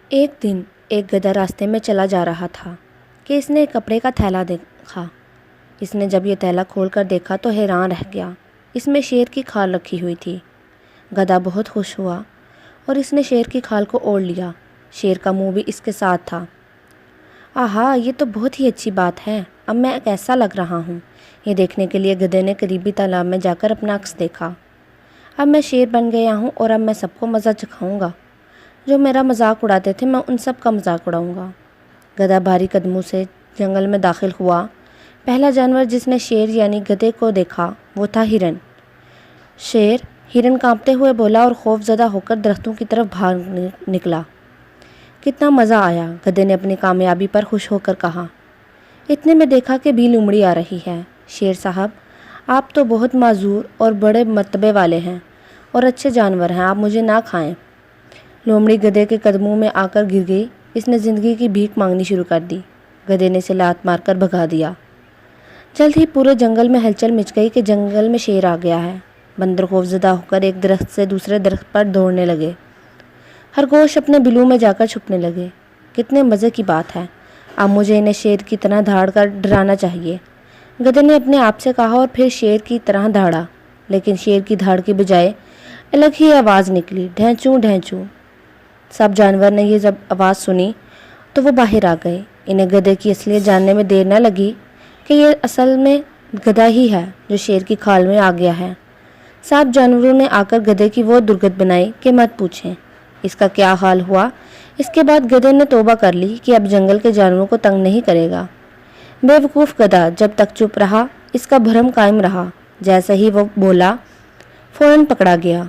ایک دن ایک گدھا راستے میں چلا جا رہا تھا کہ اس نے ایک کپڑے کا تھیلا دیکھا۔ اس نے جب یہ تھیلا کھول کر دیکھا تو حیران رہ گیا۔ اس میں شیر کی کھال رکھی ہوئی تھی۔ گدھا بہت خوش ہوا اور اس نے شیر کی کھال کو اوڑھ لیا۔ شیر کا منہ بھی اس کے ساتھ تھا۔ آہا، یہ تو بہت ہی اچھی بات ہے۔ اب میں کیسا لگ رہا ہوں؟ یہ دیکھنے کے لیے گدھے نے قریبی تالاب میں جا کر اپنا عکس دیکھا۔ اب میں شیر بن گیا ہوں اور اب میں سب کو مزہ چکھاؤں گا۔ جو میرا مذاق اڑاتے تھے میں ان سب کا مذاق اڑاؤں گا۔ گدھا بھاری قدموں سے جنگل میں داخل ہوا۔ پہلا جانور جس نے شیر یعنی گدھے کو دیکھا وہ تھا ہرن۔ ہرن کانپتے ہوئے بولا اور خوف زدہ ہو کر درختوں کی طرف بھاگ نکلا۔ کتنا مزہ آیا، گدھے نے اپنی کامیابی پر خوش ہو کر کہا۔ اتنے میں دیکھا کہ بھیل امڑی آ رہی ہے۔ شیر صاحب، آپ تو بہت معذور اور بڑے مرتبے والے ہیں اور اچھے جانور ہیں، آپ مجھے نہ کھائیں۔ لومڑی گدھے کے قدموں میں آ کر گر گئی۔ اس نے زندگی کی بھیک مانگنی شروع کر دی۔ گدھے نے اسے لات مار کر بھگا دیا۔ جلد ہی پورے جنگل میں ہلچل مچ گئی کہ جنگل میں شیر آ گیا ہے۔ بندر خوف زدہ ہو کر ایک درخت سے دوسرے درخت پر دوڑنے لگے۔ خرگوش اپنے بلوں میں جا کر چھپنے لگے۔ کتنے مزے کی بات ہے، اب مجھے انہیں شیر کی طرح دھاڑ کر ڈرانا چاہیے، گدھے نے اپنے آپ سے کہا اور پھر شیر کی طرح دھاڑا۔ لیکن شیر کی دھاڑ کی بجائے الگ ہی آواز نکلی، ڈھینچوں ڈھینچوں۔ سب جانور نے یہ جب آواز سنی تو وہ باہر آ گئے۔ انہیں گدھے کی اصلیت جاننے میں دیر نہ لگی کہ یہ اصل میں گدھا ہی ہے جو شیر کی کھال میں آ گیا ہے۔ سب جانوروں نے آ کر گدھے کی وہ درگت بنائی کہ مت پوچھیں۔ اس کا کیا حال ہوا، اس کے بعد گدھے نے توبہ کر لی کہ اب جنگل کے جانوروں کو تنگ نہیں کرے گا۔ بے وقوف گدھا جب تک چپ رہا اس کا بھرم قائم رہا۔ جیسے ہی وہ بولا فوراً پکڑا گیا۔